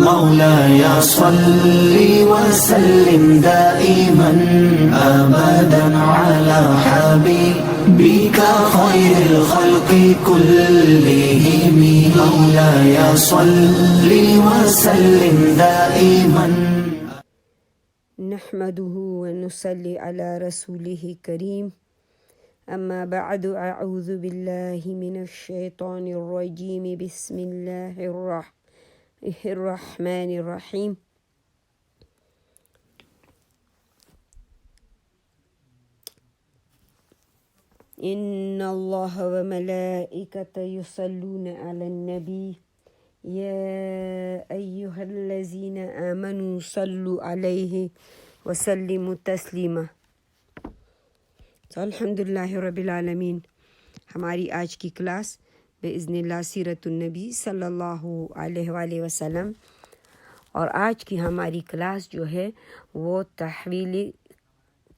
مولاي صل وسلم دائما أبدا على حبيبك خير الخلق كلهم مولاي صل وسلم دائما. نحمده ونصلي على رسوله الكريم. أما بعد أعوذ بالله من الشيطان الرجيم بسم الله الرحمن الرحيم. إن الله وملائكته يصلون على النبي يا أيها الذين آمنوا صلوا عليه وسلموا تسلیما. تو الحمدللہ رب العالمین، ہماری آج کی کلاس بإذن اللہ سیرت النبی صلی اللہ علیہ وآلہ وسلم، اور آج کی ہماری کلاس جو ہے وہ تحویل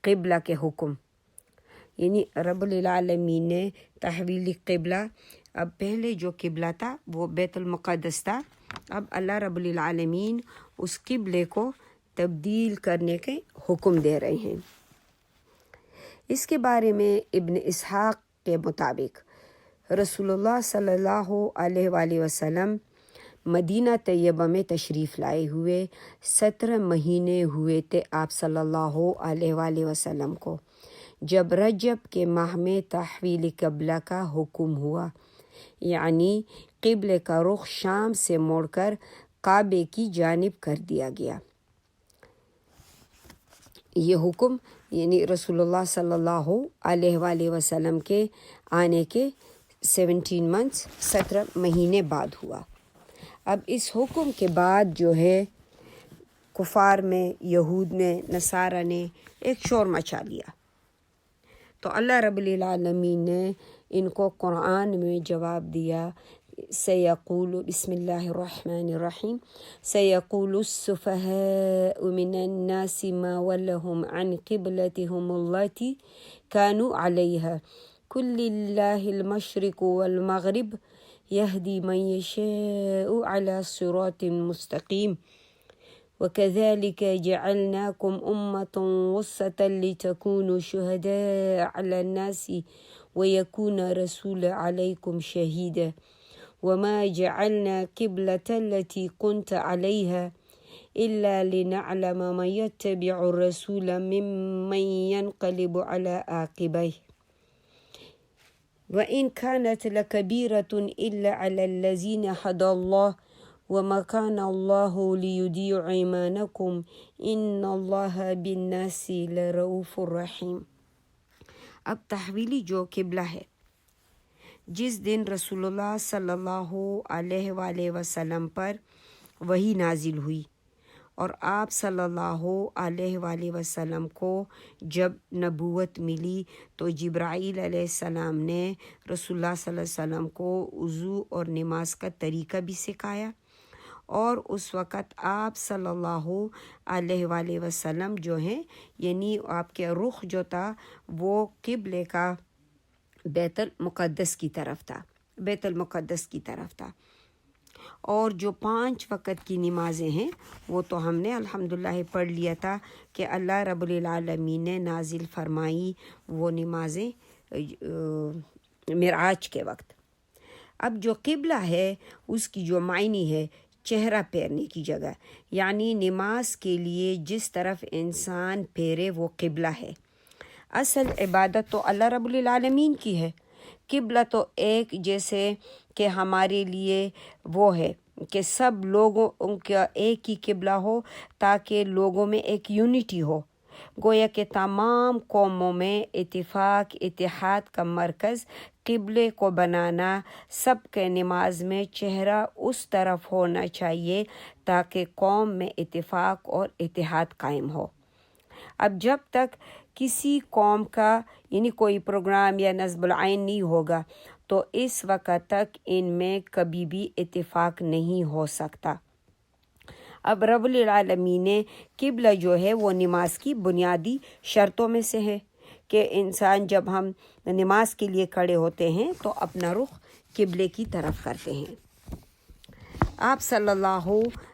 قبلہ کے حکم، یعنی رب العالمین نے تحویل قبلہ، اب پہلے جو قبلہ تھا وہ بیت المقدس تھا، اب اللہ رب العالمین اس قبلے کو تبدیل کرنے کے حکم دے رہے ہیں۔ اس کے بارے میں ابن اسحاق کے مطابق رسول اللہ صلی اللہ علیہ وآلہ وسلم مدینہ طیبہ میں تشریف لائے ہوئے 17 مہینے ہوئے تھے آپ صلی اللہ علیہ وآلہ وسلم کو، جب رجب کے ماہ میں تحویل قبلہ کا حکم ہوا، یعنی قبلے کا رخ شام سے موڑ کر کعبے کی جانب کر دیا گیا۔ یہ حکم یعنی رسول اللہ صلی اللہ علیہ وآلہ وسلم کے آنے کے 17 مہینے بعد ہوا۔ اب اس حکم کے بعد جو ہے کفار میں، یہود میں، نصارہ نے ایک شور مچا لیا، تو اللہ رب العالمین نے ان کو قرآن میں جواب دیا، سیقول بسم اللہ الرحمن الرحیم سیقول السفہاء من الناس ما ولهم عن قبلتهم التي كانوا عليها قل لله المشرق والمغرب يهدي من يشاء على صراط مستقيم وكذلك جعلناكم أمة وسطا لتكونوا شهداء على الناس ويكون رسول عليكم شهيدا وما جعلنا قبلة التي كنت عليها إلا لنعلم من يتبع الرسول ممن ينقلب على عاقبيه وإن كانت لكبيرة إلا على الذين هدى الله وما كان الله ليضيع إيمانكم إن الله بالناس لرؤوف رحيم۔ اب تحویلی جو قبلہ ہے، جس دن رسول اللہ صلی اللہ علیہ وآلہ وسلم پر وحی نازل ہوئی اور آپ صلی اللہ علیہ وآلہ وسلم کو جب نبوت ملی تو جبرائیل علیہ السلام نے رسول اللہ صلی اللہ علیہ وسلم کو وضو اور نماز کا طریقہ بھی سکھایا، اور اس وقت آپ صلی اللہ علیہ وآلہ وسلم جو ہیں یعنی آپ کے رخ جو تھا وہ قبلے کا بیت المقدس کی طرف تھا، اور جو 5 وقت کی نمازیں ہیں وہ تو ہم نے الحمدللہ پڑھ لیا تھا کہ اللہ رب العالمین نے نازل فرمائی وہ نمازیں معراج کے وقت۔ اب جو قبلہ ہے اس کی جو معنی ہے چہرہ پھیرنے کی جگہ، یعنی نماز کے لیے جس طرف انسان پھیرے وہ قبلہ ہے۔ اصل عبادت تو اللہ رب العالمین کی ہے، قبلہ تو ایک جیسے کہ ہمارے لیے وہ ہے کہ سب لوگوں کا ایک ہی قبلہ ہو تاکہ لوگوں میں ایک یونٹی ہو، گویا کہ تمام قوموں میں اتحاد کا مرکز قبلے کو بنانا، سب کے نماز میں چہرہ اس طرف ہونا چاہیے تاکہ قوم میں اتفاق اور اتحاد قائم ہو۔ اب جب تک کسی قوم کا یعنی کوئی پروگرام یا نصب العین نہیں ہوگا تو اس وقت تک ان میں کبھی بھی اتفاق نہیں ہو سکتا۔ اب رب العالمین نے قبلہ جو ہے وہ نماز کی بنیادی شرطوں میں سے ہے کہ انسان جب ہم نماز کے لیے کھڑے ہوتے ہیں تو اپنا رخ قبلے کی طرف کرتے ہیں۔ آپ صلی اللہ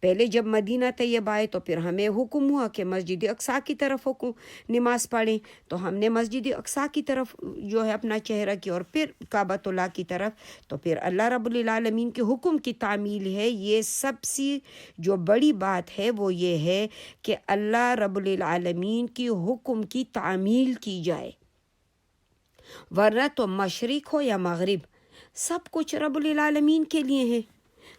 پہلے جب مدینہ طیبہ آئے تو پھر ہمیں حکم ہوا کہ مسجد اقصیٰ کی طرف نماز پڑھیں، تو ہم نے مسجد اقصیٰ کی طرف جو ہے اپنا چہرہ کیا اور پھر کعبۃ اللہ کی طرف۔ تو پھر اللہ رب العالمین کے حکم کی تعمیل ہے۔ یہ سب سے جو بڑی بات ہے وہ یہ ہے کہ اللہ رب العالمین کی حکم کی تعمیل کی جائے، ورنہ تو مشرق ہو یا مغرب سب کچھ رب العالمین کے لیے ہے،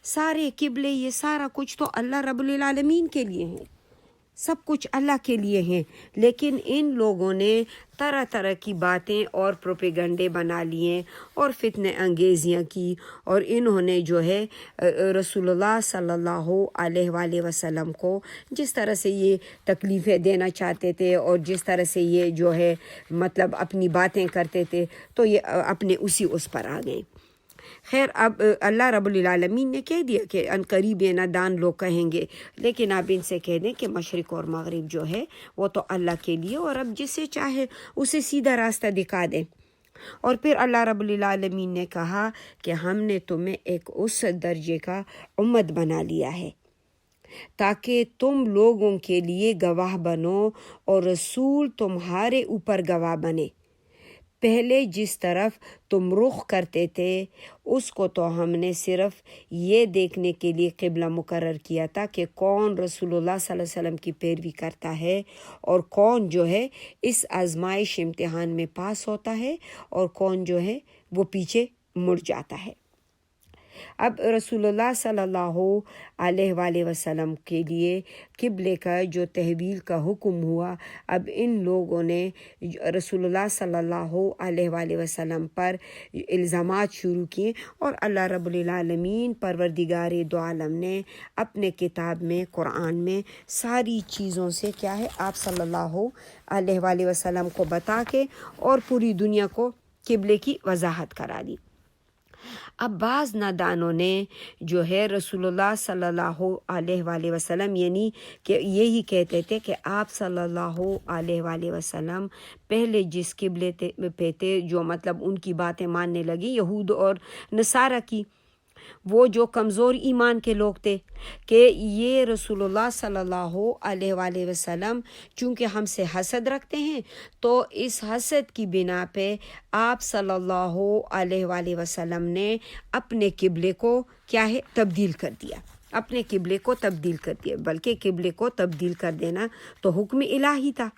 سارے قبلے یہ سارا کچھ تو اللہ رب العالمین کے لیے ہے، سب کچھ اللہ کے لیے ہیں۔ لیکن ان لوگوں نے طرح طرح کی باتیں اور پروپیگنڈے بنا لیے اور فتنہ انگیزیاں کی، اور انہوں نے جو ہے رسول اللہ صلی اللہ علیہ وآلہ وسلم کو جس طرح سے یہ تکلیفیں دینا چاہتے تھے اور جس طرح سے یہ جو ہے مطلب اپنی باتیں کرتے تھے، تو یہ اپنے اسی اس پر آ گئے۔ خیر، اب اللہ رب العالمین نے کہہ دیا کہ ان قریب نادان لوگ کہیں گے، لیکن آپ ان سے کہہ دیں کہ مشرق اور مغرب جو ہے وہ تو اللہ کے لیے، اور اب جسے چاہے اسے سیدھا راستہ دکھا دیں۔ اور پھر اللہ رب العالمین نے کہا کہ ہم نے تمہیں ایک اس درجے کا امت بنا لیا ہے تاکہ تم لوگوں کے لیے گواہ بنو اور رسول تمہارے اوپر گواہ بنے۔ پہلے جس طرف تم رخ کرتے تھے اس کو تو ہم نے صرف یہ دیکھنے کے لیے قبلہ مقرر کیا تھا کہ کون رسول اللہ صلی اللہ علیہ وسلم کی پیروی کرتا ہے اور کون جو ہے اس آزمائش امتحان میں پاس ہوتا ہے اور کون جو ہے وہ پیچھے مڑ جاتا ہے۔ اب رسول اللہ صلی اللہ علیہ وآلہ وسلم کے لیے قبلے کا جو تحویل کا حکم ہوا، اب ان لوگوں نے رسول اللہ صلی اللہ علیہ وآلہ وسلم پر الزامات شروع کیے، اور اللہ رب العالمین پروردگار دو عالم نے اپنے کتاب میں قرآن میں ساری چیزوں سے کیا ہے آپ صلی اللہ علیہ وآلہ وسلم کو بتا کے اور پوری دنیا کو قبلے کی وضاحت کرا دی۔ اب بعض نادانوں نے جو ہے رسول اللہ صلی اللہ علیہ وآلہ وسلم یعنی کہ یہی کہتے تھے کہ آپ صلی اللہ علیہ وآلہ وسلم پہلے جس قبلے پہ تھے، جو مطلب ان کی باتیں ماننے لگی یہود اور نصارہ کی، وہ جو کمزور ایمان کے لوگ تھے، کہ یہ رسول اللہ صلی اللہ علیہ وآلہ وسلم چونکہ ہم سے حسد رکھتے ہیں تو اس حسد کی بنا پہ آپ صلی اللہ علیہ وآلہ وسلم نے اپنے قبلے کو کیا ہے تبدیل کر دیا، اپنے قبلے کو تبدیل کر دیا، بلکہ قبلے کو تبدیل کر دینا تو حکم الہی تھا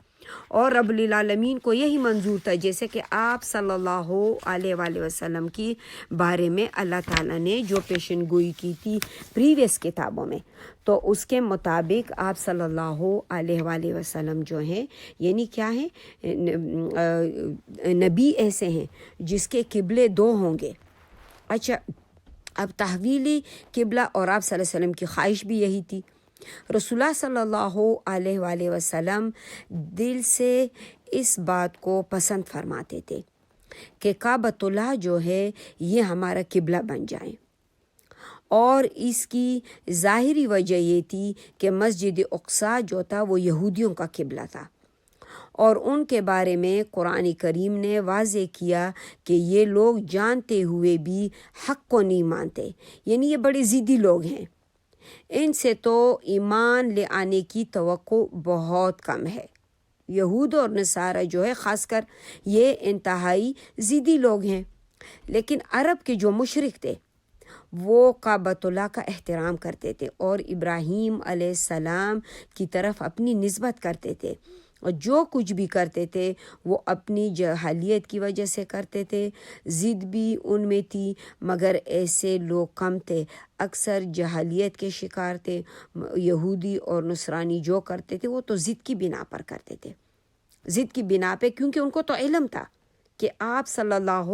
اور رب العالمین کو یہی منظور تھا، جیسے کہ آپ صلی اللہ علیہ وآلہ وسلم کی بارے میں اللہ تعالیٰ نے جو پیشن گوئی کی تھی پریویس کتابوں میں، تو اس کے مطابق آپ صلی اللہ علیہ وآلہ وسلم جو ہیں یعنی کیا ہیں نبی ایسے ہیں جس کے قبلے دو ہوں گے۔ اچھا، اب تحویلی قبلہ اور آپ صلی اللہ علیہ وسلم کی خواہش بھی یہی تھی۔ رسول اللہ صلی اللہ علیہ وآلہ وسلم دل سے اس بات کو پسند فرماتے تھے کہ کعبۃ اللہ جو ہے یہ ہمارا قبلہ بن جائے، اور اس کی ظاہری وجہ یہ تھی کہ مسجد اقصیٰ جو تھا وہ یہودیوں کا قبلہ تھا، اور ان کے بارے میں قرآن کریم نے واضح کیا کہ یہ لوگ جانتے ہوئے بھی حق کو نہیں مانتے، یعنی یہ بڑے ضدی لوگ ہیں، ان سے تو ایمان لے آنے کی توقع بہت کم ہے۔ یہود اور نصارہ جو ہے خاص کر یہ انتہائی ضدی لوگ ہیں، لیکن عرب کے جو مشرک تھے وہ کعبۃ اللہ کا احترام کرتے تھے اور ابراہیم علیہ السلام کی طرف اپنی نسبت کرتے تھے، اور جو کچھ بھی کرتے تھے وہ اپنی جہالیت کی وجہ سے کرتے تھے، ضد بھی ان میں تھی، مگر ایسے لوگ کم تھے، اکثر جہالیت کے شکار تھے۔ یہودی اور نصرانی جو کرتے تھے وہ تو ضد کی بنا پر کرتے تھے، ضد کی بنا پہ، کیونکہ ان کو تو علم تھا کہ آپ صلی اللہ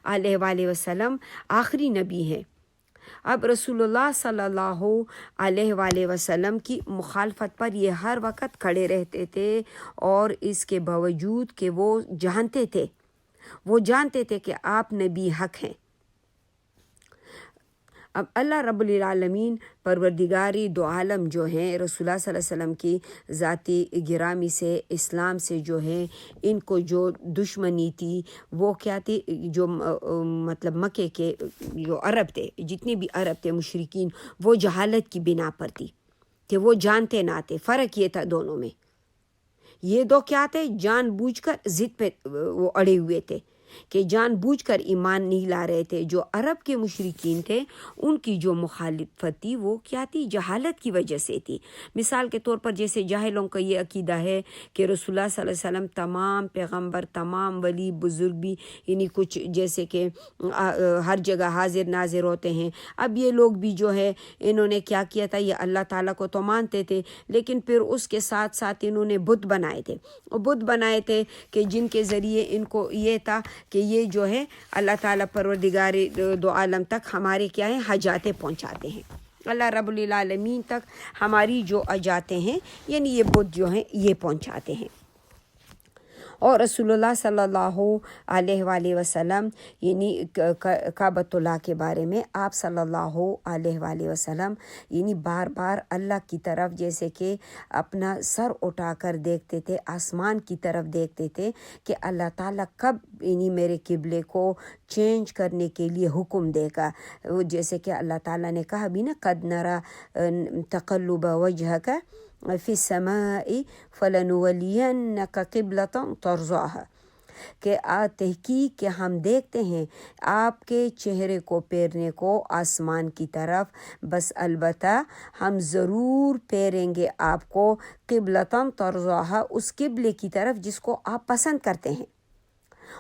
علیہ وآلہ وسلم آخری نبی ہیں۔ اب رسول اللہ صلی اللہ علیہ وآلہ وسلم کی مخالفت پر یہ ہر وقت کھڑے رہتے تھے، اور اس کے باوجود کہ وہ جانتے تھے کہ آپ نبی حق ہیں۔ اب اللہ رب العالمین پروردگاری دو عالم جو ہیں رسول اللہ صلی اللہ علیہ وسلم کی ذاتی گرامی سے اسلام سے جو ہے ان کو جو دشمنی تھی وہ کیا تھی، جو مطلب مکے کے جو عرب تھے، جتنے بھی عرب تھے مشرکین، وہ جہالت کی بنا پر تھی کہ وہ جانتے نہ تھے۔ فرق یہ تھا دونوں میں، یہ دو کیا تھے، جان بوجھ کر ضد پہ وہ اڑے ہوئے تھے کہ جان بوجھ کر ایمان نہیں لا رہے تھے۔ جو عرب کے مشرکین تھے ان کی جو مخالفت تھی وہ کیا تھی، جہالت کی وجہ سے تھی۔ مثال کے طور پر جیسے جاہلوں کا یہ عقیدہ ہے کہ رسول اللہ صلی اللہ علیہ وسلم تمام پیغمبر، تمام ولی بزرگ بھی یعنی کچھ جیسے کہ ہر جگہ حاضر ناظر ہوتے ہیں۔ اب یہ لوگ بھی جو ہے انہوں نے کیا کیا تھا، یہ اللہ تعالیٰ کو تو مانتے تھے لیکن پھر اس کے ساتھ ساتھ انہوں نے بت بنائے تھے، بت بنائے تھے کہ جن کے ذریعے ان کو یہ تھا کہ یہ جو ہے اللہ تعالیٰ پروردگار دو عالم تک ہمارے کیا ہیں، حاجاتیں پہنچاتے ہیں، اللہ رب العالمین تک ہماری جو حاجاتیں ہیں یعنی یہ بت جو ہیں یہ پہنچاتے ہیں۔ اور رسول اللہ صلی اللہ علیہ وآلہ وسلم یعنی کعبۃ اللہ کے بارے میں آپ صلی اللہ علیہ وآلہ وسلم یعنی بار بار اللہ کی طرف جیسے کہ اپنا سر اٹھا کر دیکھتے تھے، آسمان کی طرف دیکھتے تھے کہ اللہ تعالیٰ کب یعنی میرے قبلے کو چینج کرنے کے لیے حکم دے گا۔ جیسے کہ اللہ تعالیٰ نے کہا بھی نا، قد نرى تقلب وجهك فی السماء فلنولینک قبلۃ ترضاها، کہ تحقیق کہ ہم دیکھتے ہیں آپ کے چہرے کو پھیرنے کو آسمان کی طرف، بس البتہ ہم ضرور پھیریں گے آپ کو قبلۃ ترضاها، اس قبلے کی طرف جس کو آپ پسند کرتے ہیں۔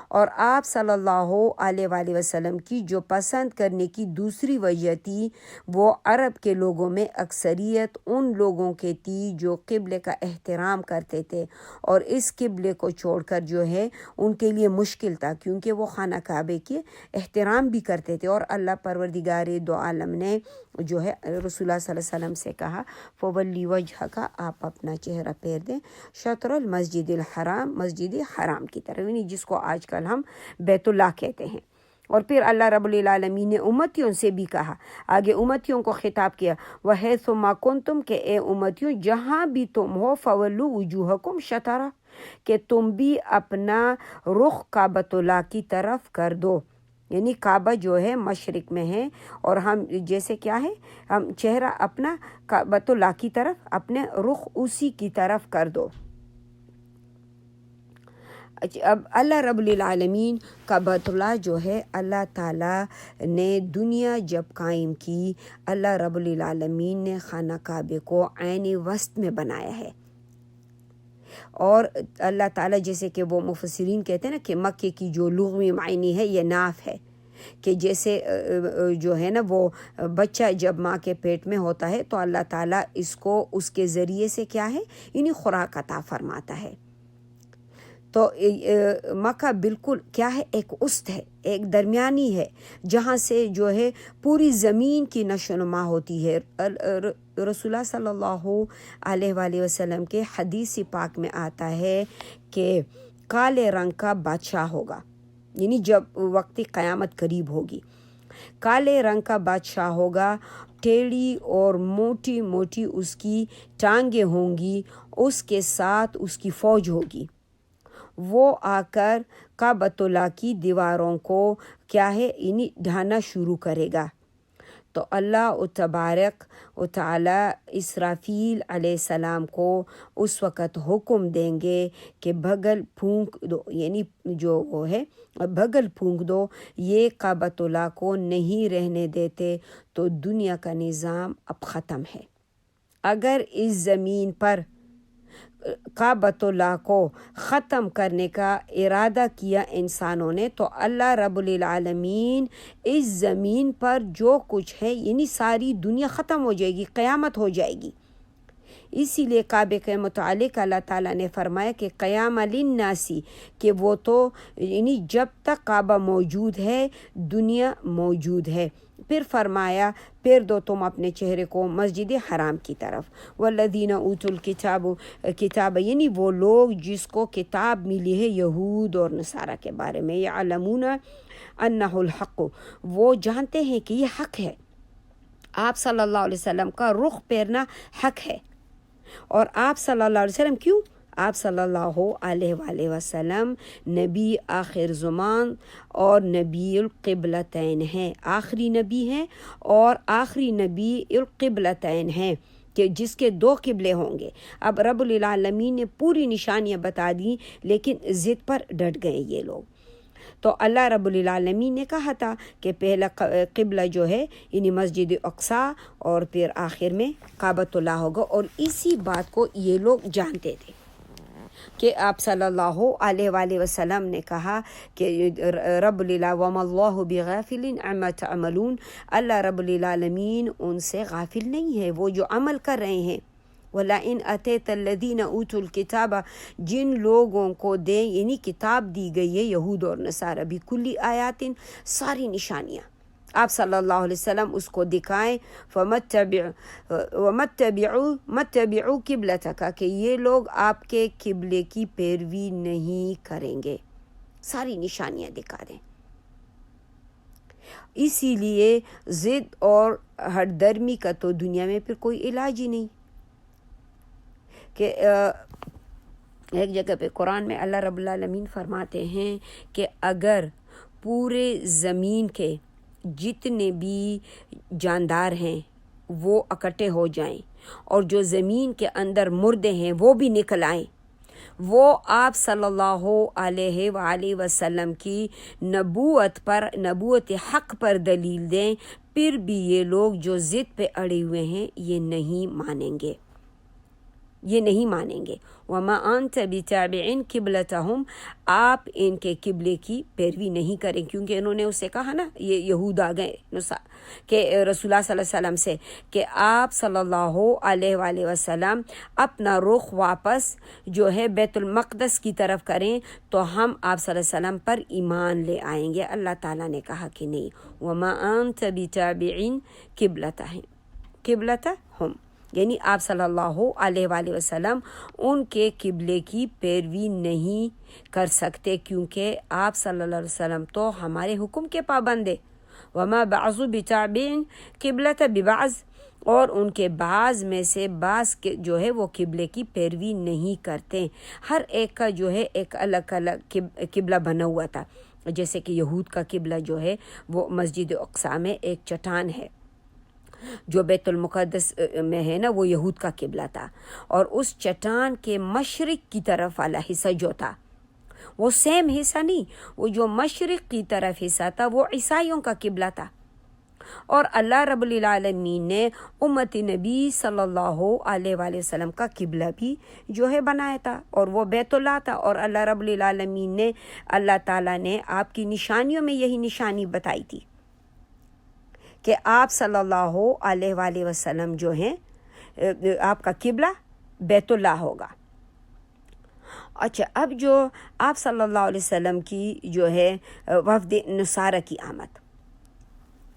اور آپ صلی اللہ علیہ وآلہ وسلم کی جو پسند کرنے کی دوسری وجہ تھی وہ عرب کے لوگوں میں اکثریت ان لوگوں کے تھی جو قبلے کا احترام کرتے تھے، اور اس قبلے کو چھوڑ کر جو ہے ان کے لیے مشکل تھا، کیونکہ وہ خانہ کعبے کے احترام بھی کرتے تھے۔ اور اللہ پروردگار دو عالم نے جو ہے رسول اللہ صلی اللہ علیہ وسلم سے کہا فولی وجہ کا، آپ اپنا چہرہ پھیر دیں شطر المسجد الحرام، مسجد حرام کی طرف، یعنی جس کو آج کل ہم بیت اللہ کہتے ہیں۔ اور پھر اللہ رب العالمین نے امتیوں سے بھی کہا، آگے امتیوں کو خطاب کیا، وَحَيْثُ مَا كُنْتُمْ، کہ اے امتیوں جہاں بھی تم ہو، فَوَلُّوا وُجُوهَكُمْ شَطْرَهُ، کہ تم بھی اپنا رخ کعبۃ اللہ کی طرف کر دو، یعنی کعبہ جو ہے مشرق میں ہے اور ہم جیسے کیا ہے، ہم چہرہ اپنا کعبۃ اللہ کی طرف، اپنے رخ اسی کی طرف کر دو۔ اب اللہ رب العالمین کا بیت اللہ جو ہے اللہ تعالیٰ نے دنیا جب قائم کی، اللہ رب العالمین نے خانہ کعبے کو عین وسط میں بنایا ہے۔ اور اللہ تعالیٰ جیسے کہ وہ مفسرین کہتے ہیں نا کہ مکے کی جو لغوی معنی ہے یہ ناف ہے، کہ جیسے جو ہے نا وہ بچہ جب ماں کے پیٹ میں ہوتا ہے تو اللہ تعالیٰ اس کو اس کے ذریعے سے کیا ہے، یعنی خوراک عطا فرماتا ہے۔ تو مکہ بالکل کیا ہے، ایک وسط ہے، ایک درمیانی ہے جہاں سے جو ہے پوری زمین کی نشو و نما ہوتی ہے۔ رسول اللہ صلی اللہ علیہ وآلہ وسلم کے حدیث پاک میں آتا ہے کہ کالے رنگ کا بادشاہ ہوگا، یعنی جب وقت قیامت قریب ہوگی، کالے رنگ کا بادشاہ ہوگا، ٹیڑھی اور موٹی موٹی اس کی ٹانگیں ہوں گی، اس کے ساتھ اس کی فوج ہوگی، وہ آ کر کعبۃ اللہ کی دیواروں کو کیا ہے، یعنی ڈھانا شروع کرے گا۔ تو اللہ تبارک و تعالیٰ اسرافیل علیہ السلام کو اس وقت حکم دیں گے کہ بھگل پھونک دو، یعنی جو وہ ہے بھگل پھونک دو، یہ کعبۃ اللہ کو نہیں رہنے دیتے، تو دنیا کا نظام اب ختم ہے۔ اگر اس زمین پر کعبۃ اللہ کو ختم کرنے کا ارادہ کیا انسانوں نے تو اللہ رب العالمین اس زمین پر جو کچھ ہے یعنی ساری دنیا ختم ہو جائے گی، قیامت ہو جائے گی۔ اسی لیے کعبے کے متعلق اللہ تعالیٰ نے فرمایا کہ قیام للناسی، کہ وہ تو یعنی جب تک کعبہ موجود ہے دنیا موجود ہے۔ پھر فرمایا پھیر دو تم اپنے چہرے کو مسجد حرام کی طرف، والذین اوتوا الکتاب، کتاب یعنی وہ لوگ جس کو کتاب ملی ہے یہود اور نصارہ کے بارے میں، یعلمون انہ الحق، وہ جانتے ہیں کہ یہ حق ہے، آپ صلی اللہ علیہ وسلم کا رخ پھیرنا حق ہے. اور آپ صلی اللہ علیہ وسلم کیوں؟ آپ صلی اللہ علیہ وآلہ وسلم نبی آخر زمان اور نبی القبلتین ہیں، آخری نبی ہیں اور آخری نبی القبلتین ہیں کہ جس کے 2 قبلے ہوں گے. اب رب العالمین نے پوری نشانیاں بتا دی لیکن ضد پر ڈٹ گئے یہ لوگ. تو اللہ رب العالمین نے کہا تھا کہ پہلا قبلہ جو ہے یعنی مسجد اقصی اور پھر آخر میں کعبۃ اللہ ہوگا. اور اسی بات کو یہ لوگ جانتے تھے کہ آپ صلی اللہ علیہ وآلہ وسلم نے کہا کہ رب وما اللہ بغافل عما تعملون، اللہ رب العالمین ان سے غافل نہیں ہے وہ جو عمل کر رہے ہیں. وَلَئِنْ أَتَيْتَ الَّذِينَ أُوتُوا الْكِتَابَ، جن لوگوں کو دیں یعنی کتاب دی گئی ہے یہود اور نصارہ بھی، کلی آیاتن ساری نشانیاں آپ صلی اللہ علیہ وسلم اس کو دکھائیں. مَتَّبِعُوا قِبْلَتَكَ، کہ یہ لوگ آپ کے قبلے کی پیروی نہیں کریں گے، ساری نشانیاں دکھا دیں. اسی لیے ضد اور ہٹ درمی کا تو دنیا میں پھر کوئی علاج ہی نہیں. کہ ایک جگہ پہ قرآن میں اللہ رب العالمین فرماتے ہیں کہ اگر پورے زمین کے جتنے بھی جاندار ہیں وہ اکٹھے ہو جائیں اور جو زمین کے اندر مردے ہیں وہ بھی نکل آئیں، وہ آپ صلی اللہ علیہ وآلہ وسلم کی نبوت حق پر دلیل دیں، پھر بھی یہ لوگ جو ضد پہ اڑے ہوئے ہیں یہ نہیں مانیں گے. وَمَا أَنْتَ بِتَابِعٍ قِبْلَتَهُمْ، آپ ان کے قبلے کی پیروی نہیں کریں، کیونکہ انہوں نے اسے کہا نا، یہ یہود آ گئے کہ رسول اللہ صلی اللہ علیہ وسلم سے کہ آپ صلی اللہ علیہ وآلہ وسلم اپنا رخ واپس جو ہے بیت المقدس کی طرف کریں تو ہم آپ صلی اللہ علیہ وسلم پر ایمان لے آئیں گے. اللہ تعالیٰ نے کہا کہ نہیں، وَمَا أَنْتَ بِتَابِعٍ قِبْلَتَهُمْ، یعنی آپ صلی اللہ علیہ وآلہ وسلم ان کے قبلے کی پیروی نہیں کر سکتے، کیونکہ آپ صلی اللہ علیہ وسلم تو ہمارے حکم کے پابند ہیں. وما بعض بتابعین قبلۃ ببعض، اور ان کے بعض میں سے بعض کے جو ہے وہ قبلے کی پیروی نہیں کرتے. ہر ایک کا جو ہے ایک الگ الگ قبلہ بنا ہوا تھا. جیسے کہ یہود کا قبلہ جو ہے وہ مسجد اقصی میں ایک چٹان ہے جو بیت المقدس میں ہے نا، وہ یہود کا قبلہ تھا. اور اس چٹان کے مشرق کی طرف والا حصہ جو تھا وہ سیم حصہ نہیں، وہ جو مشرق کی طرف حصہ تھا وہ عیسائیوں کا قبلہ تھا. اور اللہ رب العالمین نے امت نبی صلی اللہ علیہ وآلہ وسلم کا قبلہ بھی جو ہے بنایا تھا اور وہ بیت اللہ تھا. اور اللہ رب العالمین نے، اللہ تعالیٰ نے آپ کی نشانیوں میں یہی نشانی بتائی تھی کہ آپ صلی اللہ علیہ وآلہ وسلم جو ہیں آپ کا قبلہ بیت اللہ ہوگا. اچھا، اب جو آپ صلی اللہ علیہ وسلم کی جو ہے وفد نصارہ کی آمد،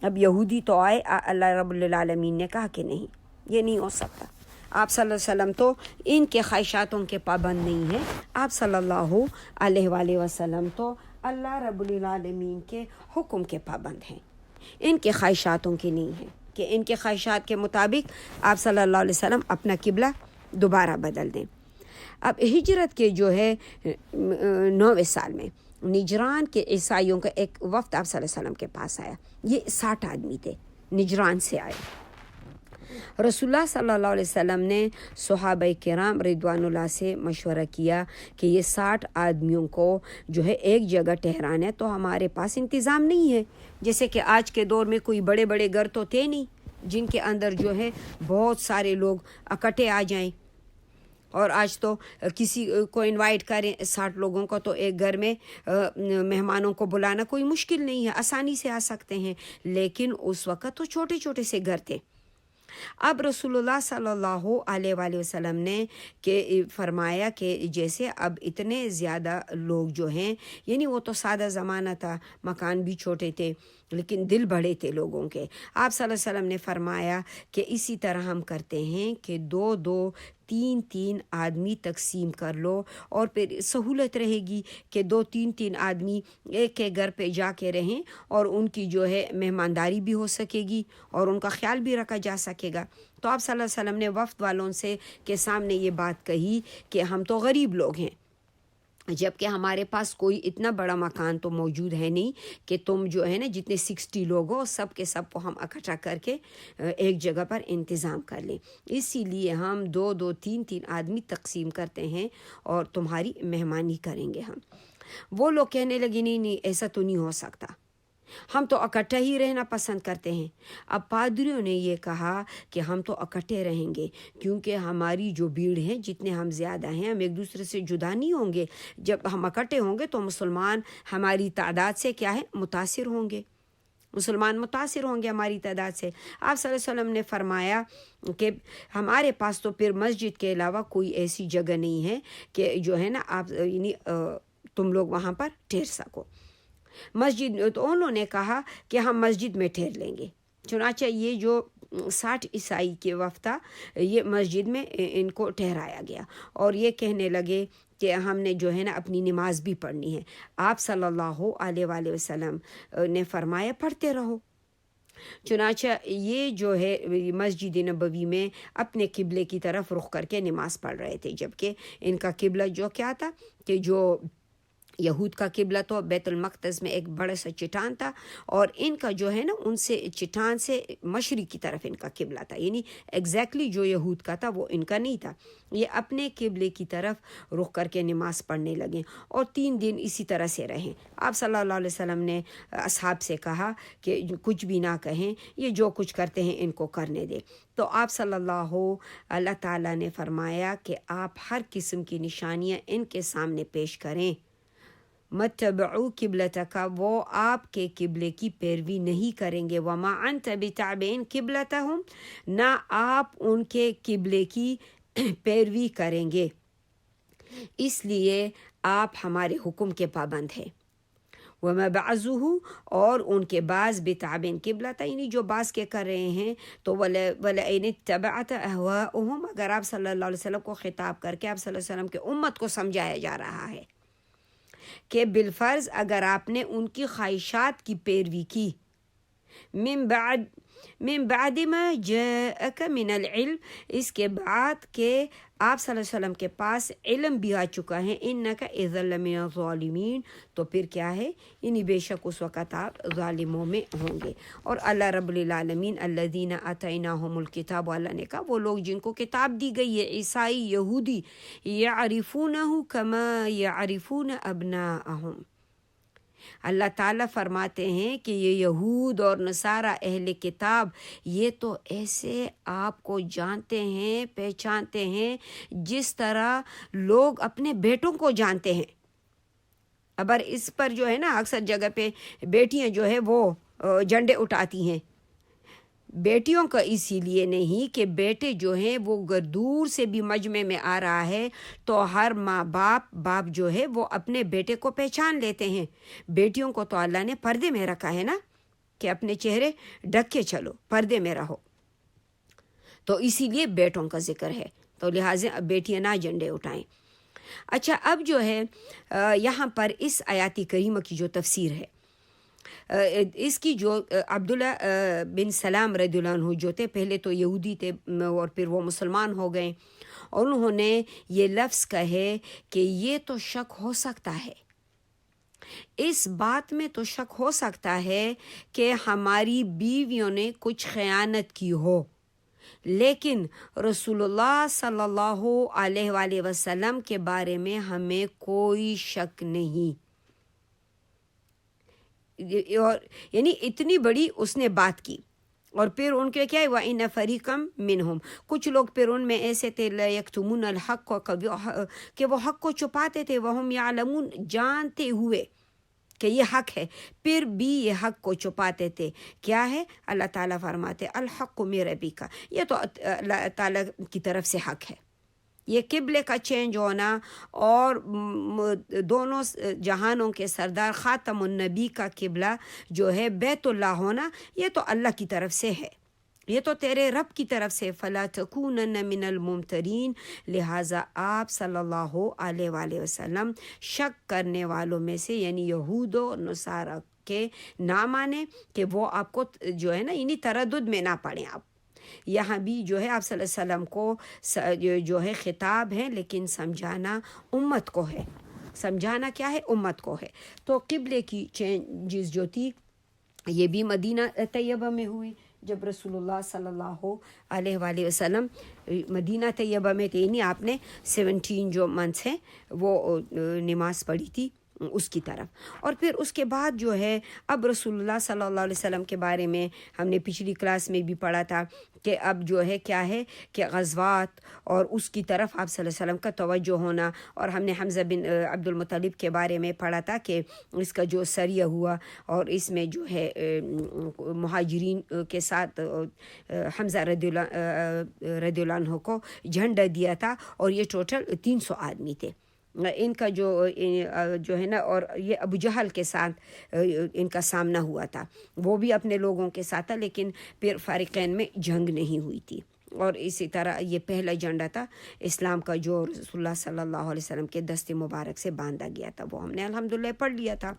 اب یہودی تو آئے، اللہ رب العالمین نے کہا کہ نہیں، یہ نہیں ہو سکتا. آپ صلی اللہ علیہ وسلم تو ان کے خواہشاتوں کے پابند نہیں ہیں. آپ صلی اللہ علیہ وآلہ وسلم تو اللہ رب العالمین کے حکم کے پابند ہیں، ان کے خواہشاتوں کی نہیں ہیں کہ ان کے خواہشات کے مطابق آپ صلی اللہ علیہ وسلم اپنا قبلہ دوبارہ بدل دیں. اب ہجرت کے جو ہے 9ویں سال میں نجران کے عیسائیوں کا ایک وفد آپ صلی اللہ علیہ وسلم کے پاس آیا. یہ 60 آدمی تھے، نجران سے آئے. رسول اللہ صلی اللہ علیہ وسلم نے صحابہ کرام رضوان اللہ سے مشورہ کیا کہ یہ 60 آدمیوں کو جو ہے ایک جگہ ٹھہرانا ہے، تو ہمارے پاس انتظام نہیں ہے. جیسے کہ آج کے دور میں کوئی بڑے بڑے گھر تو تھے نہیں جن کے اندر جو ہے بہت سارے لوگ اکٹھے آ جائیں. اور آج تو کسی کو انوائٹ کریں 60 لوگوں کو تو ایک گھر میں مہمانوں کو بلانا کوئی مشکل نہیں ہے، آسانی سے آ سکتے ہیں. لیکن اس وقت تو چھوٹے چھوٹے سے گھر تھے. اب رسول اللہ صلی اللہ علیہ وآلہ وسلم نے کہ فرمایا کہ جیسے اب اتنے زیادہ لوگ جو ہیں، یعنی وہ تو سادہ زمانہ تھا، مکان بھی چھوٹے تھے لیکن دل بڑے تھے لوگوں کے. آپ صلی اللہ علیہ وسلم نے فرمایا کہ اسی طرح ہم کرتے ہیں کہ 2-2 3 آدمی تقسیم کر لو، اور پھر سہولت رہے گی کہ 2-3 آدمی ایک کے گھر پہ جا کے رہیں اور ان کی جو ہے مہمانداری بھی ہو سکے گی اور ان کا خیال بھی رکھا جا سکے گا۔ تو آپ صلی اللہ علیہ وسلم نے وفد والوں سے کے سامنے یہ بات کہی کہ ہم تو غریب لوگ ہیں، جبکہ ہمارے پاس کوئی اتنا بڑا مکان تو موجود ہے نہیں کہ تم جو ہے نا جتنے 60 لوگ ہو سب کے سب کو ہم اکٹھا کر کے ایک جگہ پر انتظام کر لیں، اسی لیے ہم 2-3 آدمی تقسیم کرتے ہیں اور تمہاری مہمانی کریں گے ہم۔ وہ لوگ کہنے لگے نہیں ایسا تو نہیں ہو سکتا، ہم تو اکٹھا ہی رہنا پسند کرتے ہیں۔ اب پادریوں نے یہ کہا کہ ہم تو اکٹھے رہیں گے کیونکہ ہماری جو بھیڑ ہے، جتنے ہم زیادہ ہیں، ہم ایک دوسرے سے جدا نہیں ہوں گے۔ جب ہم اکٹھے ہوں گے تو مسلمان ہماری تعداد سے کیا ہے متاثر ہوں گے، مسلمان متاثر ہوں گے ہماری تعداد سے۔ آپ صلی اللہ علیہ وسلم نے فرمایا کہ ہمارے پاس تو پھر مسجد کے علاوہ کوئی ایسی جگہ نہیں ہے کہ جو ہے نا آپ یعنی تم لوگ وہاں پر ٹھہر سکو۔ مسجد تو انہوں نے کہا کہ ہم مسجد میں ٹھہر لیں گے، چنانچہ یہ جو 60 عیسائی کے وفد تھا یہ مسجد میں ان کو ٹھہرایا گیا اور یہ کہنے لگے کہ ہم نے جو ہے نا اپنی نماز بھی پڑھنی ہے۔ آپ صلی اللہ علیہ وآلہ وسلم نے فرمایا پڑھتے رہو۔ چنانچہ یہ جو ہے مسجد نبوی میں اپنے قبلے کی طرف رخ کر کے نماز پڑھ رہے تھے، جبکہ ان کا قبلہ جو کیا تھا کہ جو یہود کا قبلہ تو بیت المقدس میں ایک بڑا سا چٹان تھا، اور ان کا جو ہے نا ان سے چٹان سے مشرق کی طرف ان کا قبلہ تھا، یعنی ایگزیکٹلی جو یہود کا تھا وہ ان کا نہیں تھا۔ یہ اپنے قبلے کی طرف رخ کر کے نماز پڑھنے لگے اور 3 دن اسی طرح سے رہیں۔ آپ صلی اللہ علیہ وسلم نے اصحاب سے کہا کہ کچھ بھی نہ کہیں، یہ جو کچھ کرتے ہیں ان کو کرنے دے۔ تو آپ صلی اللہ تعالیٰ نے فرمایا کہ آپ ہر قسم کی نشانیاں ان کے سامنے پیش کریں۔ متبعو قبلتک، وہ آپ کے قبلے کی پیروی نہیں کریں گے، وما انت بتابع قبلتہم، نہ آپ ان کے قبلے کی پیروی کریں گے، اس لیے آپ ہمارے حکم کے پابند ہیں۔ وما بعضہ، اور ان کے بعض بتابع قبلتہ، یعنی جو بعض کے کر رہے ہیں تو ولئن اتبعت اہواءہم، اگر آپ صلی اللہ علیہ وسلم کو خطاب کر کے آپ صلی اللہ علیہ وسلم کے امت کو سمجھایا جا رہا ہے کہ بالفرض اگر آپ نے ان کی خواہشات کی پیروی کی، من بعد ما جاءک من العلم، اس کے بعد کہ آپ صلی اللہ علیہ وسلم کے پاس علم بھی آ چکا ہے، انک اذا لمن الظالمین، تو پھر کیا ہے یعنی بے شک اس وقت آپ ظالموں میں ہوں گے۔ اور اللہ رب العالمین الذین آتیناہم الکتاب، اللہ نے کہا وہ لوگ جن کو کتاب دی گئی ہے، عیسائی یہودی، یعرفونہ کما یعرفون ابناءہم، اللہ تعالیٰ فرماتے ہیں کہ یہ یہود اور نصارہ اہل کتاب یہ تو ایسے آپ کو جانتے ہیں، پہچانتے ہیں جس طرح لوگ اپنے بیٹوں کو جانتے ہیں۔ اب اس پر جو ہے نا اکثر جگہ پہ بیٹیاں جو ہے وہ جھنڈے اٹھاتی ہیں، بیٹیوں کا اسی لیے نہیں کہ بیٹے جو ہیں وہ اگر دور سے بھی مجمع میں آ رہا ہے تو ہر ماں باپ جو ہے وہ اپنے بیٹے کو پہچان لیتے ہیں۔ بیٹیوں کو تو اللہ نے پردے میں رکھا ہے نا کہ اپنے چہرے ڈھک کے چلو، پردے میں رہو، تو اسی لیے بیٹوں کا ذکر ہے، تو لہٰذا بیٹیاں نہ جھنڈے اٹھائیں۔ اچھا، اب جو ہے یہاں پر اس آیات کریمہ کی جو تفسیر ہے، اس کی جو عبداللہ بن سلام رضی اللہ عنہ جو تھے، پہلے تو یہودی تھے اور پھر وہ مسلمان ہو گئے، اور انہوں نے یہ لفظ کہے کہ یہ تو شک ہو سکتا ہے، اس بات میں تو شک ہو سکتا ہے کہ ہماری بیویوں نے کچھ خیانت کی ہو، لیکن رسول اللہ صلی اللہ علیہ وآلہ وسلم کے بارے میں ہمیں کوئی شک نہیں۔ اور یعنی اتنی بڑی اس نے بات کی، اور پھر ان کے کیا ہے وَإِنَّ فَرِيقًا مِّنْهُمْ، کچھ لوگ پھر ان میں ایسے تھے لَيَكْتُمُونَ الْحَقَّ، کہ وہ حق کو چھپاتے تھے، وَهُمْ يَعْلَمُونَ، جانتے ہوئے کہ یہ حق ہے، پھر بھی یہ حق کو چھپاتے تھے۔ کیا ہے؟ اللہ تعالیٰ فرماتے الحق من ربک، یہ تو اللہ تعالیٰ کی طرف سے حق ہے۔ یہ قبلے کا چینج ہونا اور دونوں جہانوں کے سردار خاتم النبی کا قبلہ جو ہے بیت اللہ ہونا، یہ تو اللہ کی طرف سے ہے، یہ تو تیرے رب کی طرف سے، فلا تکونن من الممترین، لہٰذا آپ صلی اللہ علیہ وآلہ وسلم شک کرنے والوں میں سے، یعنی یہود و نصارہ کے نہ مانیں، کہ وہ آپ کو جو ہے نا یعنی تردد میں نہ پڑیں. آپ یہاں بھی جو ہے آپ صلی اللہ علیہ وسلم کو جو ہے خطاب ہے، لیکن سمجھانا امت کو ہے. سمجھانا کیا ہے؟ امت کو ہے. تو قبلے کی چینجز جو تھی یہ بھی مدینہ طیبہ میں ہوئی، جب رسول اللہ صلی اللہ علیہ وآلہ وسلم مدینہ طیبہ میں تھے، یعنی آپ نے 17 جو منتھس ہیں وہ نماز پڑھی تھی اس کی طرف. اور پھر اس کے بعد جو ہے اب رسول اللہ صلی اللہ علیہ وسلم کے بارے میں ہم نے پچھلی کلاس میں بھی پڑھا تھا کہ اب جو ہے کیا ہے کہ غزوات اور اس کی طرف آپ صلی اللہ علیہ وسلم کا توجہ ہونا. اور ہم نے حمزہ بن عبد المطلب کے بارے میں پڑھا تھا کہ اس کا جو سریہ ہوا اور اس میں جو ہے مہاجرین کے ساتھ حمزہ رضی اللہ عنہ کو جھنڈا دیا تھا، اور یہ ٹوٹل 300 آدمی تھے. ان کا جو ہے نا، اور یہ ابو جہل کے ساتھ ان کا سامنا ہوا تھا، وہ بھی اپنے لوگوں کے ساتھ تھا، لیکن پھر فریقین میں جنگ نہیں ہوئی تھی. اور اسی طرح یہ پہلا جھنڈا تھا اسلام کا جو رسول اللہ صلی اللہ علیہ وسلم کے دست مبارک سے باندھا گیا تھا، وہ ہم نے الحمدللہ پڑھ لیا تھا.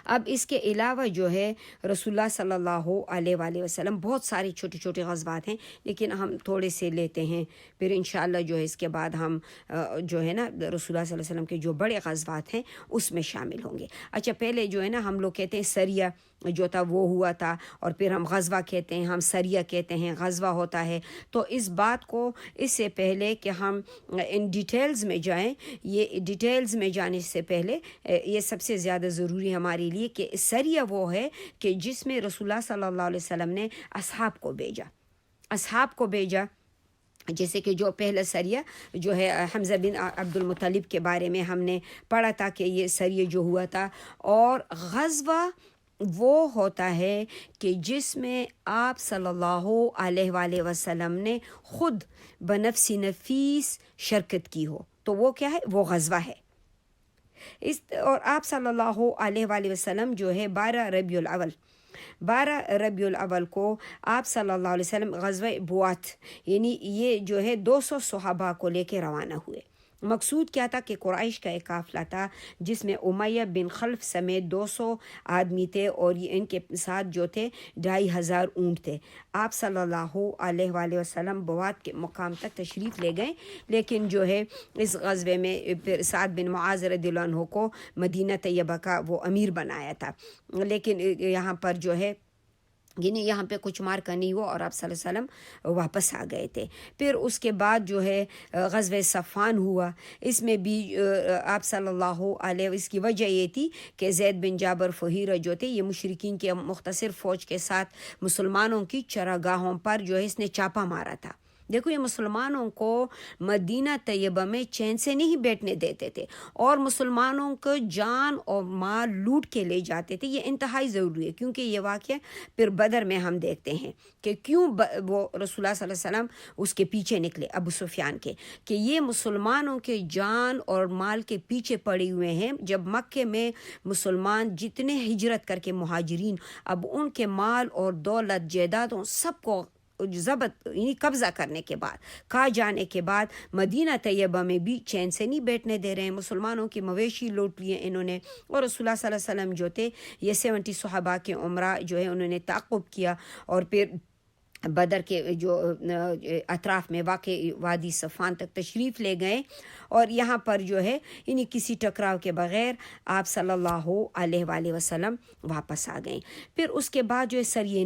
اب اس کے علاوہ جو ہے رسول اللہ صلی اللہ علیہ وآلہ وسلم بہت سارے چھوٹے چھوٹے غزوات ہیں، لیکن ہم تھوڑے سے لیتے ہیں، پھر انشاءاللہ جو ہے اس کے بعد ہم جو ہے نا رسول اللہ صلی اللہ علیہ وسلم کے جو بڑے غزوات ہیں اس میں شامل ہوں گے. اچھا، پہلے جو ہے نا ہم لوگ کہتے ہیں سریہ جو تھا وہ ہوا تھا، اور پھر ہم غزوہ کہتے ہیں، ہم سریہ کہتے ہیں، غزوہ ہوتا ہے. تو اس بات کو اس سے پہلے کہ ہم ان ڈیٹیلز میں جائیں، یہ ڈیٹیلز میں جانے سے پہلے یہ سب سے زیادہ ضروری ہمارے لیے کہ سریہ وہ ہے کہ جس میں رسول اللہ صلی اللہ علیہ وسلم نے اصحاب کو بھیجا. جیسے کہ جو پہلا سریہ جو ہے حمزہ بن عبد المطلب کے بارے میں ہم نے پڑھا تھا کہ یہ سریہ جو ہوا تھا. اور غزوہ وہ ہوتا ہے کہ جس میں آپ صلی اللہ علیہ وآلہ وسلم نے خود بنفس نفیس شرکت کی ہو، تو وہ کیا ہے؟ وہ غزوہ ہے. اور آپ صلی اللہ علیہ وآلہ وسلم جو ہے 12 ربیع الاول کو آپ صلی اللہ علیہ وسلم غزوہ بوات، یعنی یہ جو ہے 200 صحابہ کو لے کے روانہ ہوئے. مقصود کیا تھا کہ قریش کا ایک قافلہ تھا جس میں امیہ بن خلف سمیت 200 آدمی تھے، اور یہ ان کے ساتھ جو تھے 2500 اونٹ تھے. آپ صلی اللہ علیہ وآلہ وسلم بوات کے مقام تک تشریف لے گئے، لیکن جو ہے اس غزوے میں پھر سعد بن معاذ رضی اللہ عنہ کو مدینہ طیبہ کا وہ امیر بنایا تھا. لیکن یہاں پر جو ہے یعنی یہاں پہ کچھ مارکا نہیں ہوا، اور آپ صلی اللہ علیہ وسلم واپس آ گئے تھے. پھر اس کے بعد جو ہے غزوہ صفان ہوا. اس میں بھی آپ صلی اللہ علیہ، اس کی وجہ یہ تھی کہ زید بن جابر فہیرہ جو تھے، یہ مشرکین کے مختصر فوج کے ساتھ مسلمانوں کی چراگاہوں پر جو ہے اس نے چاپا مارا تھا. دیکھو، یہ مسلمانوں کو مدینہ طیبہ میں چین سے نہیں بیٹھنے دیتے تھے، اور مسلمانوں کو جان اور مال لوٹ کے لے جاتے تھے. یہ انتہائی ضروری ہے، کیونکہ یہ واقعہ پھر بدر میں ہم دیکھتے ہیں کہ کیوں وہ رسول اللہ صلی اللہ علیہ وسلم اس کے پیچھے نکلے ابو سفیان کے، کہ یہ مسلمانوں کے جان اور مال کے پیچھے پڑے ہوئے ہیں. جب مکے میں مسلمان جتنے ہجرت کر کے مہاجرین، اب ان کے مال اور دولت جائیدادوں سب کو ضبط یعنی قبضہ کرنے کے بعد، کھا جانے کے بعد، مدینہ طیبہ میں بھی چین سے نہیں بیٹھنے دے رہے ہیں. مسلمانوں کی مویشی لوٹ لیے انہوں نے. اور رسول اللہ صلی اللہ علیہ وسلم جو تھے، یہ 70 صحابہ کے عمرہ جو ہے انہوں نے تعاقب کیا، اور پھر بدر کے جو اطراف میں واقع وادی صفان تک تشریف لے گئے، اور یہاں پر جو ہے یعنی کسی ٹکراؤ کے بغیر آپ صلی اللہ علیہ وآلہ وسلم واپس آ گئے. پھر اس کے بعد جو ہے سریہ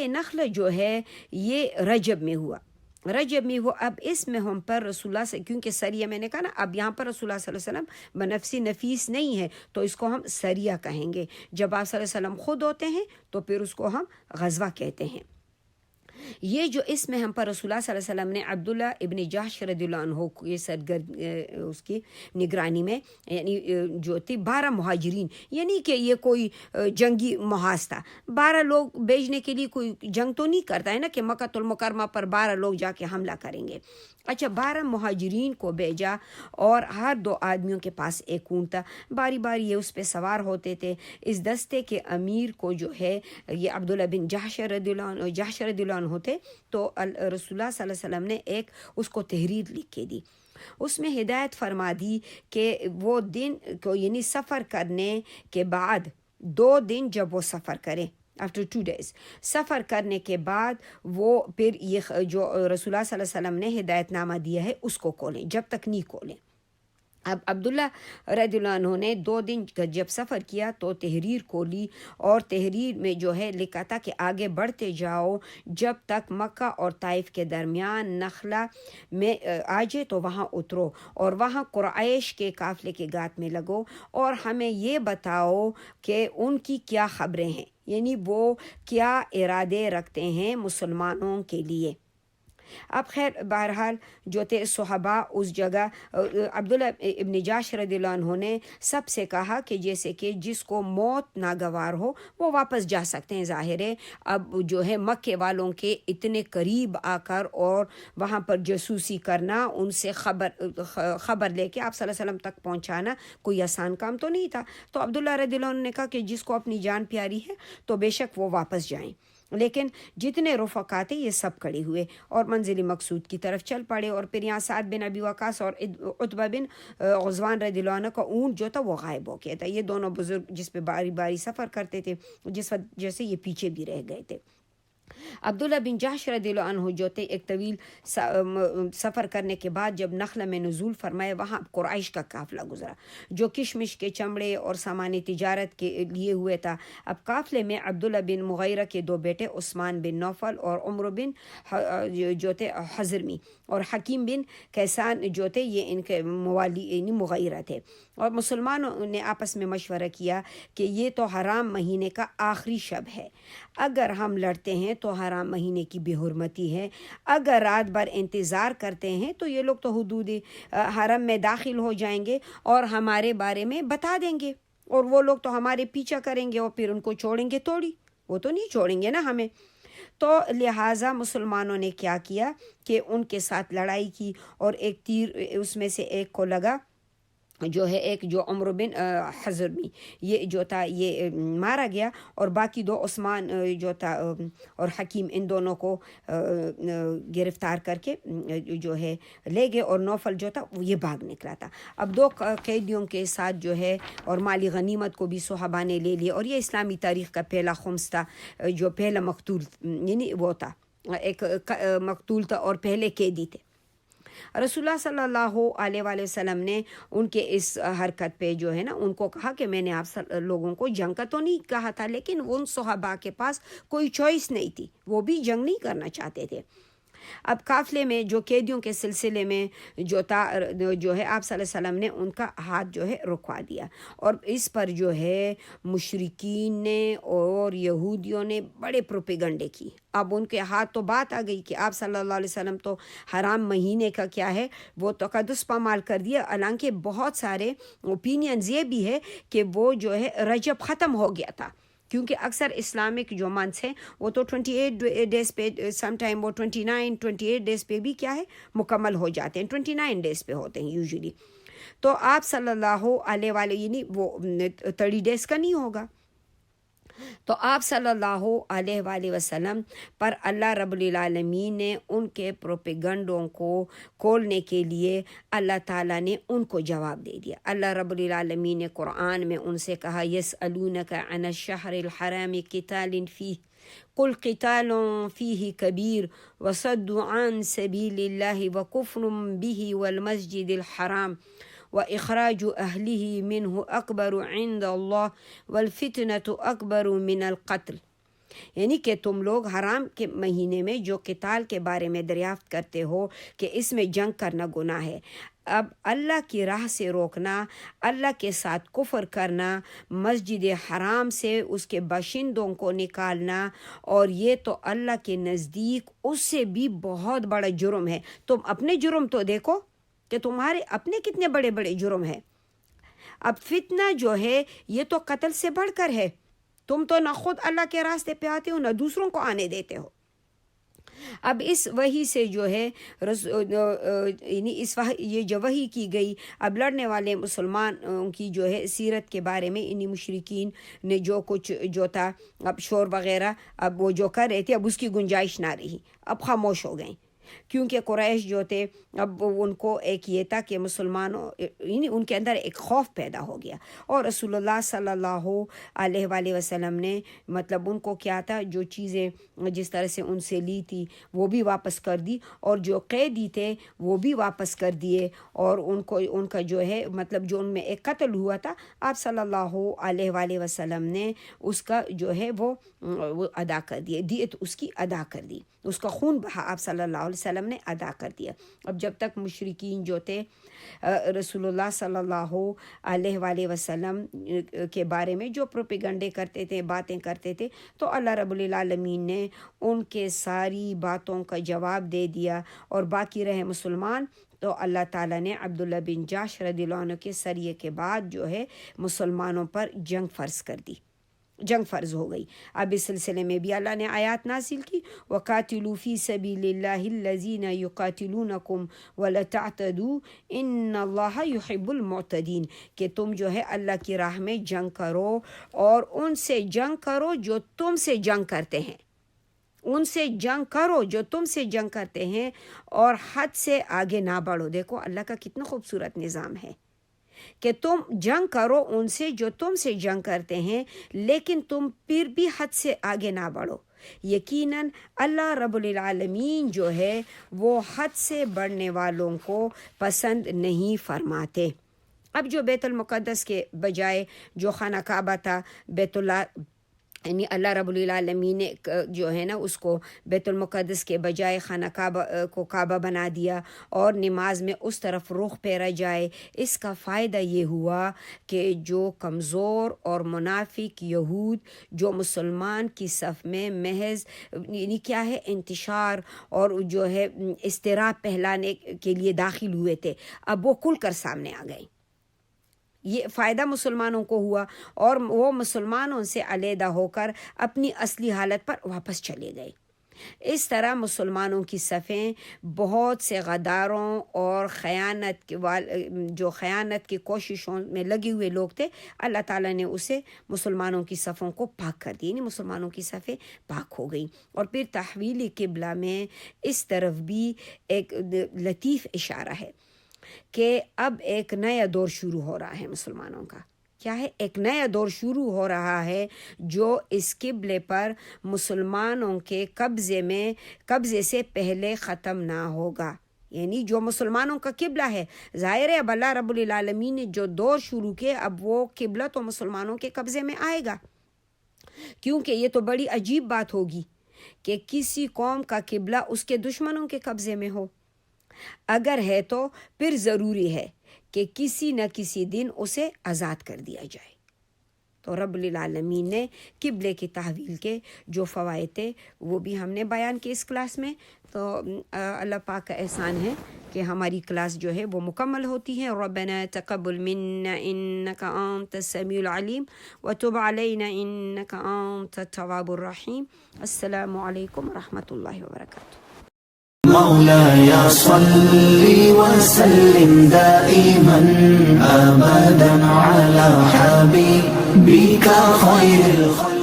نخلہ جو ہے یہ رجب میں ہوا. اب اس میں ہم پر رسول اللہ سے، کیونکہ سریہ میں نے کہا نا، اب یہاں پر رسول اللہ صلی اللہ علیہ وسلم بنفسی نفیس نہیں ہے، تو اس کو ہم سریہ کہیں گے. جب آپ صلی اللہ علیہ وسلم خود ہوتے ہیں تو پھر اس کو ہم غزوہ کہتے ہیں. یہ جو اس میں ہم پر رسول اللہ صلی اللہ علیہ وسلم نے عبداللہ ابن جحش رضی اللہ عنہ کو یہ سرگرد اس کی نگرانی میں یعنی جو تھی 12 مہاجرین، یعنی کہ یہ کوئی جنگی محاذ تھا، 12 لوگ بھیجنے کے لیے کوئی جنگ تو نہیں کرتا ہے نا کہ مکہ المکرمہ پر 12 لوگ جا کے حملہ کریں گے۔ اچھا 12 مہاجرین کو بھیجا اور ہر 2 آدمیوں کے پاس ایک اونٹ تھا، باری باری یہ اس پہ سوار ہوتے تھے۔ اس دستے کے امیر کو جو ہے یہ عبداللہ بن جحش رضی اللہ عنہ تھے، تو رسول اللہ صلی اللہ علیہ وسلم نے ایک اس کو تحریر لکھ کے دی، اس میں ہدایت فرما دی کہ وہ دن کو یعنی سفر کرنے کے بعد 2 دن جب وہ سفر کریں after 2 days سفر کرنے کے بعد وہ پھر یہ جو رسول اللہ صلی اللہ علیہ وسلم نے ہدایت نامہ دیا ہے اس کو کھولیں، جب تک نہیں کھولیں۔ اب عبداللہ رضی اللہ عنہ نے 2 دن جب سفر کیا تو تحریر کھولی، اور تحریر میں جو ہے لکھا تھا کہ آگے بڑھتے جاؤ جب تک مکہ اور طائف کے درمیان نخلا میں آ جائے تو وہاں اترو اور وہاں قریش کے قافلے کے گات میں لگو اور ہمیں یہ بتاؤ کہ ان کی کیا خبریں ہیں، یعنی وہ کیا ارادے رکھتے ہیں مسلمانوں کے لیے۔ اب خیر بہرحال جو تھے صحابہ اس جگہ عبداللہ ابن جحش رضی اللہ عنہ نے سب سے کہا کہ جیسے کہ جس کو موت ناگوار ہو وہ واپس جا سکتے ہیں۔ ظاہر ہے اب جو ہے مکے والوں کے اتنے قریب آ کر اور وہاں پر جاسوسی کرنا، ان سے خبر لے کے آپ صلی اللہ علیہ وسلم تک پہنچانا کوئی آسان کام تو نہیں تھا۔ تو عبداللہ رضی اللہ عنہ نے کہا کہ جس کو اپنی جان پیاری ہے تو بے شک وہ واپس جائیں، لیکن جتنے رفقا تھے یہ سب کھڑے ہوئے اور منزل مقصود کی طرف چل پڑے۔ اور پھر یہاں سعد بن ابی وقاص اور عتبہ بن غزوان رضی اللہ عنہ کا اونٹ جو تھا وہ غائب ہو گیا تھا۔ یہ دونوں بزرگ جس پہ باری باری سفر کرتے تھے، جس وجہ سے یہ پیچھے بھی رہ گئے تھے۔ عبداللہ بن جحش رضی اللہ عنہ جو تھے ایک طویل سفر کرنے کے بعد جب نخلا میں نزول فرمائے، وہاں قریش کا قافلہ گزرا جو کشمش کے چمڑے اور سامان تجارت کے لیے ہوئے تھا۔ اب قافلے میں عبداللہ بن مغیرہ کے 2 بیٹے عثمان بن نوفل اور عمر بن جو تھے حضرمی اور حکیم بن کیسان جو تھے یہ ان کے موالی یعنی مغیرہ تھے۔ اور مسلمانوں نے آپس میں مشورہ کیا کہ یہ تو حرام مہینے کا آخری شب ہے، اگر ہم لڑتے ہیں تو حرام مہینے کی بے حرمتی ہے، اگر رات بھر انتظار کرتے ہیں تو یہ لوگ تو حدود حرم میں داخل ہو جائیں گے اور ہمارے بارے میں بتا دیں گے، اور وہ لوگ تو ہمارے پیچھا کریں گے اور پھر ان کو چھوڑیں گے توڑی، وہ تو نہیں چھوڑیں گے نا ہمیں۔ تو لہٰذا مسلمانوں نے کیا کیا کہ ان کے ساتھ لڑائی کی، اور ایک تیر اس میں سے ایک کو لگا جو ہے ایک جو عمر بن حضرمی یہ جو تھا یہ مارا گیا، اور باقی 2 عثمان جو تھا اور حکیم ان دونوں کو گرفتار کر کے جو ہے لے گئے، اور نوفل جو تھا یہ بھاگ نکلا تھا۔ اب 2 قیدیوں کے ساتھ جو ہے اور مالی غنیمت کو بھی صحابہ نے لے لیا، اور یہ اسلامی تاریخ کا پہلا خمس تھا جو پہلا مقتول یعنی وہ تھا ایک مقتول تھا اور پہلے قیدی تھے۔ رسول اللہ صلی اللہ علیہ وآلہ وسلم نے ان کے اس حرکت پہ جو ہے نا ان کو کہا کہ میں نے آپ لوگوں کو جنگ کا تو نہیں کہا تھا، لیکن ان صحابہ کے پاس کوئی چوائس نہیں تھی، وہ بھی جنگ نہیں کرنا چاہتے تھے۔ اب قافلے میں جو قیدیوں کے سلسلے میں جو تھا جو ہے آپ صلی اللہ علیہ وسلم نے ان کا ہاتھ جو ہے رکوا دیا، اور اس پر جو ہے مشرکین نے اور یہودیوں نے بڑے پروپیگنڈے کی۔ اب ان کے ہاتھ تو بات آ گئی کہ آپ صلی اللہ علیہ وسلم تو حرام مہینے کا کیا ہے وہ تقدس پامال کر دیا، حالانکہ بہت سارے اوپینینز یہ بھی ہے کہ وہ جو ہے رجب ختم ہو گیا تھا، کیونکہ اکثر اسلامک جو منتھس ہیں وہ تو 28 ڈیز پہ، سم ٹائم وہ 28 ڈیز پہ بھی کیا ہے مکمل ہو جاتے ہیں، 29 ڈیز پہ ہوتے ہیں یوزلی۔ تو آپ صلی اللہ علیہ وآلہ یعنی وہ 30 ڈیز کا نہیں ہوگا۔ تو آپ صلی اللہ علیہ وآلہ وسلم پر اللہ رب العالمین نے ان کے پروپیگنڈوں کو کھولنے کے لیے اللہ تعالیٰ نے ان کو جواب دے دیا۔ اللہ رب العالمین نے قرآن میں ان سے کہا یسألونک عن الشہر الحرام قتال فیہ قل قتال فیہ کبیر وصد عن سبیل اللہ وکفر بہ والمسجد الحرام وإخراج أهله منه أكبر عند الله والفتنة أكبر من القتل، یعنی کہ تم لوگ حرام کے مہینے میں جو قتال کے بارے میں دریافت کرتے ہو کہ اس میں جنگ کرنا گناہ ہے، اب اللہ کی راہ سے روکنا، اللہ کے ساتھ کفر کرنا، مسجد حرام سے اس کے باشندوں کو نکالنا، اور یہ تو اللہ کے نزدیک اس سے بھی بہت بڑا جرم ہے۔ تم اپنے جرم تو دیکھو کہ تمہارے اپنے کتنے بڑے بڑے جرم ہیں۔ اب فتنہ جو ہے یہ تو قتل سے بڑھ کر ہے۔ تم تو نہ خود اللہ کے راستے پہ آتے ہو، نہ دوسروں کو آنے دیتے ہو۔ اب اس وحی سے جو ہے یہ جو وحی کی گئی، اب لڑنے والے مسلمان کی جو ہے سیرت کے بارے میں انہی مشرکین نے جو کچھ جو تھا، اب شور وغیرہ اب وہ جو کر رہے تھے، اب اس کی گنجائش نہ رہی، اب خاموش ہو گئیں، کیونکہ قریش جو تھے اب ان کو ایک یہ تھا کہ مسلمانوں ان کے اندر ایک خوف پیدا ہو گیا، اور رسول اللہ صلی اللہ علیہ وآلہ وسلم نے مطلب ان کو کیا تھا، جو چیزیں جس طرح سے ان سے لی تھی وہ بھی واپس کر دی، اور جو قیدی تھے وہ بھی واپس کر دیے، اور ان کا جو ہے مطلب جو ان میں ایک قتل ہوا تھا، آپ صلی اللہ علیہ وآلہ وسلم نے اس کا جو ہے وہ ادا کر دیے، دیت اس کی ادا کر دی، اس کا خون بہا آپ صلی اللہ علیہ وسلم نے ادا کر دیا۔ اب جب تک مشرکین جو تھے رسول اللہ صلی اللہ علیہ وآلہ وسلم کے بارے میں جو پروپیگنڈے کرتے تھے، باتیں کرتے تھے، تو اللہ رب العالمین نے ان کے ساری باتوں کا جواب دے دیا، اور باقی رہے مسلمان، تو اللہ تعالیٰ نے عبداللہ بن جاش رضی اللہ عنہ کے سریے کے بعد جو ہے مسلمانوں پر جنگ فرض کر دی، جنگ فرض ہو گئی۔ اب اس سلسلے میں بھی اللہ نے آیات نازل کی، وَقَاتِلُوا فِي سَبِيلِ اللَّهِ الَّذِينَ يُقَاتِلُونَكُمْ وَلَا تَعْتَدُوا إِنَّ اللَّهَ يُحِبُّ الْمُعْتَدِينَ، کہ تم جو ہے اللہ کی راہ میں جنگ کرو، اور ان سے جنگ کرو جو تم سے جنگ کرتے ہیں، ان سے جنگ کرو جو تم سے جنگ کرتے ہیں، اور حد سے آگے نہ بڑھو۔ دیکھو اللہ کا کتنا خوبصورت نظام ہے کہ تم جنگ کرو ان سے جو تم سے جنگ کرتے ہیں، لیکن تم پھر بھی حد سے آگے نہ بڑھو۔ یقیناً اللہ رب العالمین جو ہے وہ حد سے بڑھنے والوں کو پسند نہیں فرماتے۔ اب جو بیت المقدس کے بجائے جو خانہ کعبہ تھا، بیت اللہ یعنی اللہ رب العالمین نے جو ہے نا اس کو بیت المقدس کے بجائے خانہ کعبہ کو کعبہ بنا دیا، اور نماز میں اس طرف رخ پھیرا جائے۔ اس کا فائدہ یہ ہوا کہ جو کمزور اور منافق یہود جو مسلمان کی صف میں محض یعنی کیا ہے انتشار اور جو ہے اضطراب پھیلانے کے لیے داخل ہوئے تھے، اب وہ کھل کر سامنے آ گئے۔ یہ فائدہ مسلمانوں کو ہوا، اور وہ مسلمانوں سے علیحدہ ہو کر اپنی اصلی حالت پر واپس چلے گئے۔ اس طرح مسلمانوں کی صفیں بہت سے غداروں اور جو خیانت کی کوششوں میں لگے ہوئے لوگ تھے، اللہ تعالیٰ نے اسے مسلمانوں کی صفوں کو پاک کر دی، یعنی مسلمانوں کی صفیں پاک ہو گئیں۔ اور پھر تحویل قبلہ میں اس طرف بھی ایک لطیف اشارہ ہے کہ اب ایک نیا دور شروع ہو رہا ہے مسلمانوں کا۔ کیا ہے؟ ایک نیا دور شروع ہو رہا ہے جو اس قبلے پر مسلمانوں کے قبضے سے پہلے ختم نہ ہوگا، یعنی جو مسلمانوں کا قبلہ ہے، ظاہر ہے اب اللہ رب العالمین نے جو دور شروع کیے، اب وہ قبلہ تو مسلمانوں کے قبضے میں آئے گا، کیونکہ یہ تو بڑی عجیب بات ہوگی کہ کسی قوم کا قبلہ اس کے دشمنوں کے قبضے میں ہو۔ اگر ہے تو پھر ضروری ہے کہ کسی نہ کسی دن اسے آزاد کر دیا جائے۔ تو رب العالمین نے قبلے کی تحویل کے جو فوائد تھے وہ بھی ہم نے بیان کیے اس کلاس میں۔ تو اللہ پاک کا احسان ہے کہ ہماری کلاس جو ہے وہ مکمل ہوتی ہے۔ ربنا تقبل منا انک انت السمیع العلیم وتب علینا انک انت التواب الرحیم۔ السلام علیکم ورحمۃ اللہ وبرکاتہ۔ مولاي صل وسلم دائما أبدا على حبيبك خير الخلق